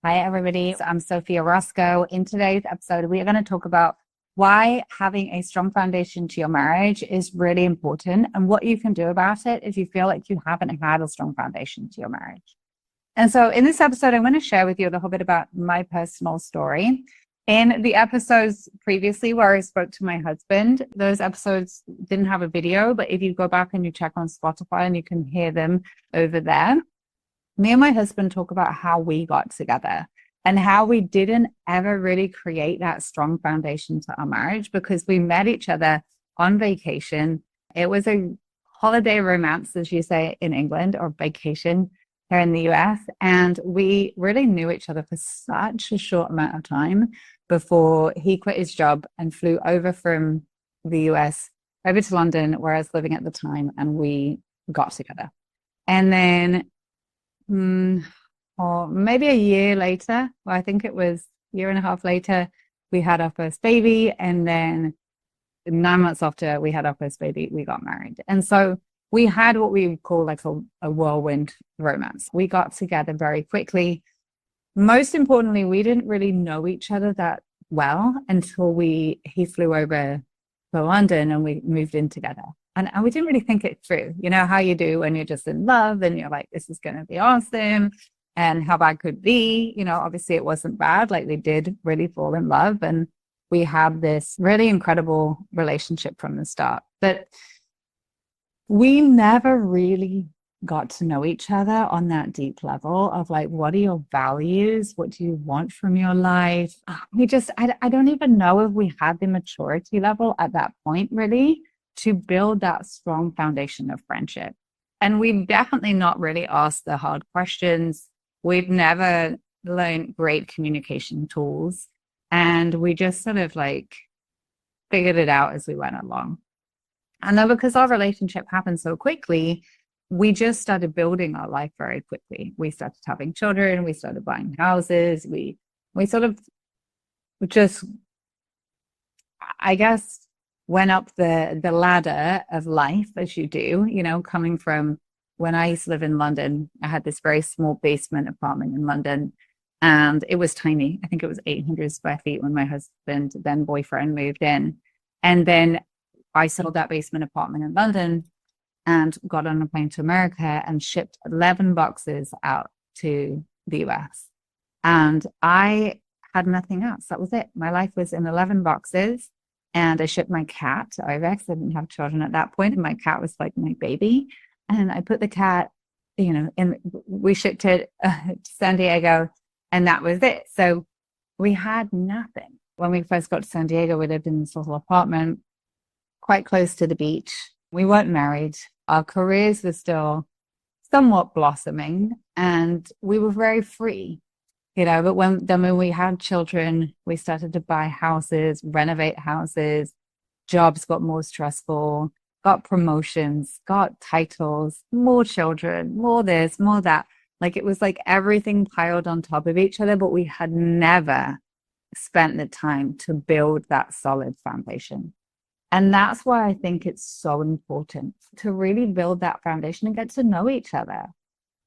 Hi, everybody. I'm Sophie Orozco. In today's episode, we are going to talk about why having a strong foundation to your marriage is really important and what you can do about it if you feel like you haven't had a strong foundation to your marriage. And so in this episode, I'm going to share with you a little bit about my personal story. In the episodes previously where I spoke to my husband, those episodes didn't have a video, but if you go back and you check on Spotify and you can hear them over there, me and my husband talk about how we got together and how we didn't ever really create that strong foundation to our marriage because we met each other on vacation. It was a holiday romance, as you say in England, or vacation here in the US. And we really knew each other for such a short amount of time before he quit his job and flew over from the US over to London, where I was living at the time, and we got together. And then or maybe a year later, well, I think it was a year and a half later, we had our first baby. And then 9 months after we had our first baby, we got married. And so we had what we would call like a whirlwind romance. We got together very quickly. Most importantly, we didn't really know each other that well until he flew over to London and we moved in together. And we didn't really think it through. You know how you do when you're just in love and you're like, this is going to be awesome. And how bad could it be? You know, obviously it wasn't bad. Like, they did really fall in love. And we had this really incredible relationship from the start. But we never really got to know each other on that deep level of like, what are your values? What do you want from your life? I don't even know if we had the maturity level at that point really to build that strong foundation of friendship. And we've definitely not really asked the hard questions. We've never learned great communication tools. And we just sort of like figured it out as we went along. And then because our relationship happened so quickly, we just started building our life very quickly. We started having children. We started buying houses. We sort of just, I guess, went up the ladder of life as you do, you know, coming from when I used to live in London. I had this very small basement apartment in London, and it was tiny. I think it was 800 square feet when my husband, then boyfriend, moved in. And then I sold that basement apartment in London and got on a plane to America and shipped 11 boxes out to the US. And I had nothing else. That was it. My life was in 11 boxes. And I shipped my cat over because I didn't have children at that point. And my cat was like my baby. And I put the cat, you know, we shipped it to San Diego, and that was it. So we had nothing. When we first got to San Diego, we lived in this little apartment quite close to the beach. We weren't married. Our careers were still somewhat blossoming, and we were very free. You know, but when we had children, we started to buy houses, renovate houses, jobs got more stressful, got promotions, got titles, more children, more this, more that. Like, it was like everything piled on top of each other, but we had never spent the time to build that solid foundation. And that's why I think it's so important to really build that foundation and get to know each other.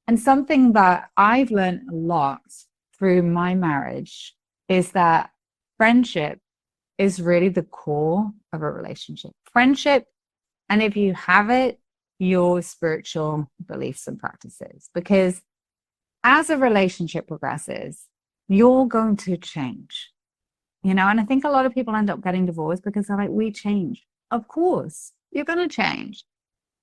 And something that I've learned a lot through my marriage is that friendship is really the core of a relationship. Friendship, and if you have it, your spiritual beliefs and practices. Because as a relationship progresses, you're going to change. You know, and I think a lot of people end up getting divorced because they're like, we change. Of course, you're going to change.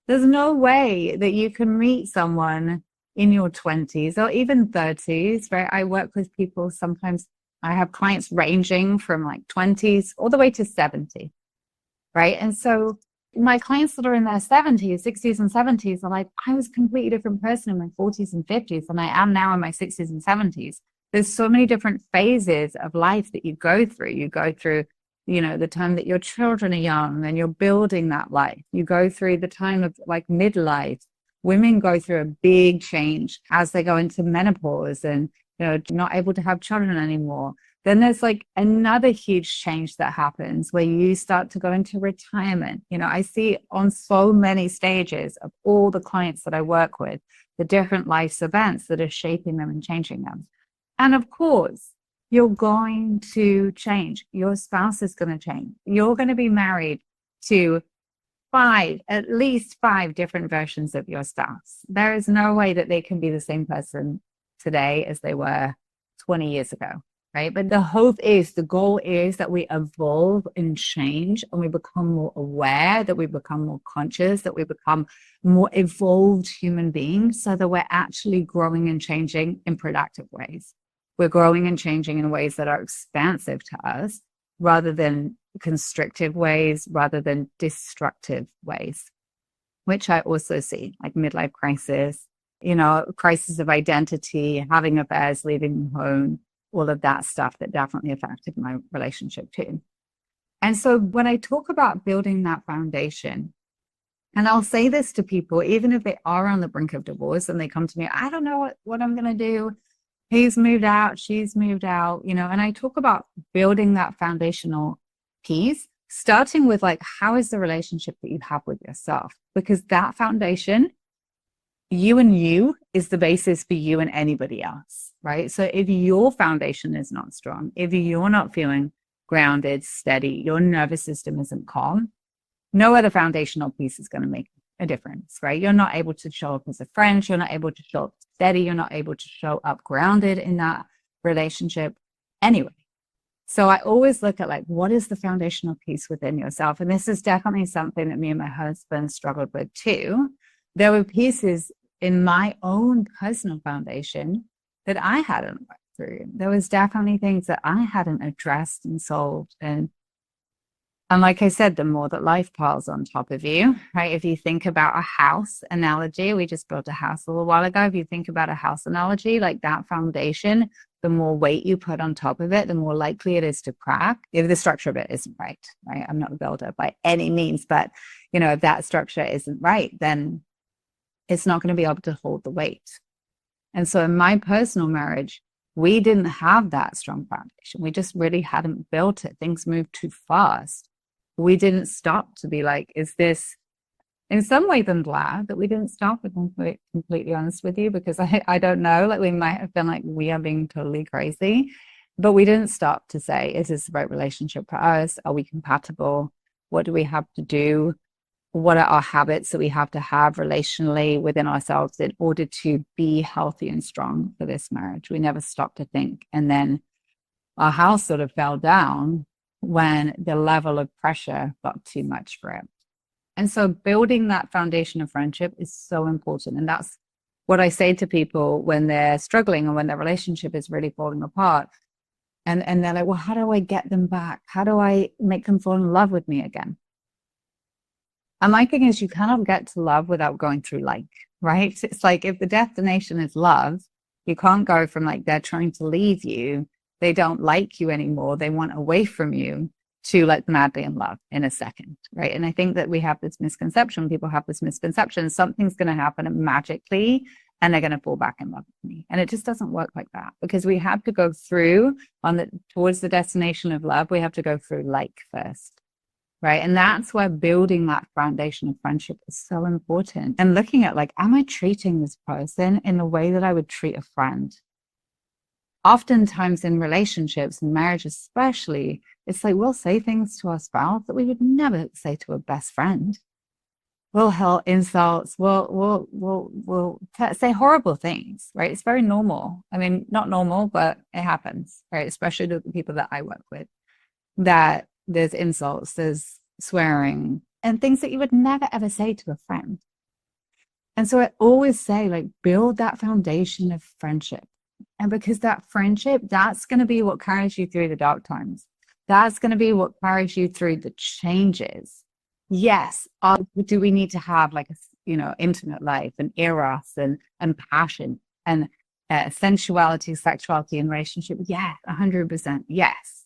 There's no way that you can meet someone in your 20s or even 30s, right? I work with people sometimes. I have clients ranging from like 20s all the way to 70, right? And so my clients that are in their 70s, 60s and 70s are like, I was a completely different person in my 40s and 50s than I am now in my 60s and 70s. There's so many different phases of life that you go through. You go through, you know, the time that your children are young and you're building that life. You go through the time of like midlife. Women go through a big change as they go into menopause and, you know, not able to have children anymore. Then there's like another huge change that happens where you start to go into retirement. You know, I see on so many stages of all the clients that I work with, the different life's events that are shaping them and changing them. And of course, you're going to change. Your spouse is going to change. You're going to be married to at least five different versions of your spouse. There is no way that they can be the same person today as they were 20 years ago, right? But the goal is that we evolve and change, and we become more aware, that we become more conscious, that we become more evolved human beings, so that we're actually growing and changing in productive ways. We're growing and changing in ways that are expansive to us rather than constrictive ways, rather than destructive ways, which I also see, like midlife crisis, crisis of identity, having affairs, leaving home, all of that stuff that definitely affected my relationship too. And so when I talk about building that foundation, and I'll say this to people, even if they are on the brink of divorce and they come to me, I don't know what I'm going to do. He's moved out, she's moved out, and I talk about building that foundational piece, starting with like, how is the relationship that you have with yourself? Because that foundation, you and you, is the basis for you and anybody else, right? So if your foundation is not strong, if you're not feeling grounded, steady, your nervous system isn't calm, no other foundational piece is going to make a difference, right? You're not able to show up as a friend. You're not able to show up steady. You're not able to show up grounded in that relationship anyway. So I always look at like, what is the foundational piece within yourself? And this is definitely something that me and my husband struggled with too. There were pieces in my own personal foundation that I hadn't worked through. There was definitely things that I hadn't addressed and solved. And like I said, the more that life piles on top of you, right? If you think about a house analogy, we just built a house a little while ago. If you think about a house analogy, like that foundation, the more weight you put on top of it, the more likely it is to crack if the structure of it isn't right? I'm not a builder by any means, but if that structure isn't right, then it's not going to be able to hold the weight. And so in my personal marriage, we didn't have that strong foundation. We just really hadn't built it. Things moved too fast. We didn't stop to be like, is this, in some ways I'm glad that we didn't stop, if I'm completely honest with you, because I don't know, like we might have been like, we are being totally crazy, but we didn't stop to say, is this the right relationship for us? Are we compatible? What do we have to do? What are our habits that we have to have relationally within ourselves in order to be healthy and strong for this marriage? We never stopped to think. And then our house sort of fell down when the level of pressure got too much for it. And so building that foundation of friendship is so important. And that's what I say to people when they're struggling or when their relationship is really falling apart. And they're like, well, how do I get them back? How do I make them fall in love with me again? And my thing is, you cannot get to love without going through like, right? It's like if the destination is love, you can't go from like they're trying to leave you, they don't like you anymore, they want away from you, to like madly in love in a second, right? And I think that we have this misconception, people have this misconception, something's going to happen magically and they're going to fall back in love with me. And it just doesn't work like that, because we have to go through towards the destination of love, we have to go through like first, right? And that's where building that foundation of friendship is so important. And looking at like, am I treating this person in the way that I would treat a friend? Oftentimes in relationships and marriage especially, it's like we'll say things to our spouse that we would never say to a best friend. We'll hurl insults, we'll say horrible things, right? It's very normal. I mean, not normal, but it happens, right? Especially to the people that I work with, that there's insults, there's swearing, and things that you would never ever say to a friend. And so I always say, like, build that foundation of friendship. And because that friendship, that's going to be what carries you through the dark times. That's going to be what carries you through the changes. Yes, do we need to have like a intimate life and eros and passion and sensuality, sexuality, and relationship? Yeah, 100%. Yes.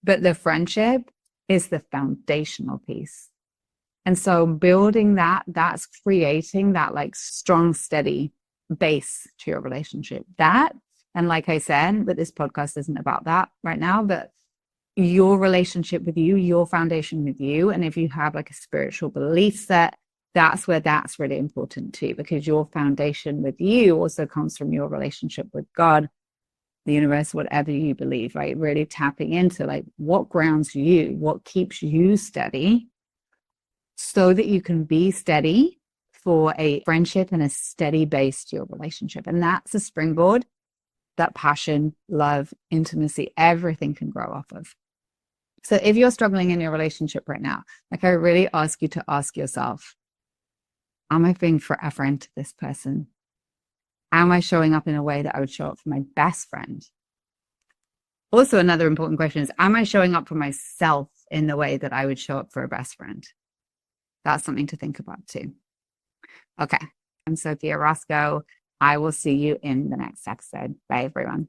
But the friendship is the foundational piece. And so building that's creating that like strong, steady base to your relationship. That, and like I said, but this podcast isn't about that right now, but your relationship with you, your foundation with you. And if you have like a spiritual belief set, that's where that's really important too, because your foundation with you also comes from your relationship with God. the universe, whatever you believe, right? Really tapping into like what grounds you, what keeps you steady so that you can be steady for a friendship and a steady base to your relationship. And that's a springboard that passion, love, intimacy, everything can grow off of. So if you're struggling in your relationship right now, like I really ask you to ask yourself, am I being a friend to this person? Am I showing up in a way that I would show up for my best friend? Also, another important question is, am I showing up for myself in the way that I would show up for a best friend? That's something to think about too. Okay. I'm Sophie Orozco. I will see you in the next episode. Bye, everyone.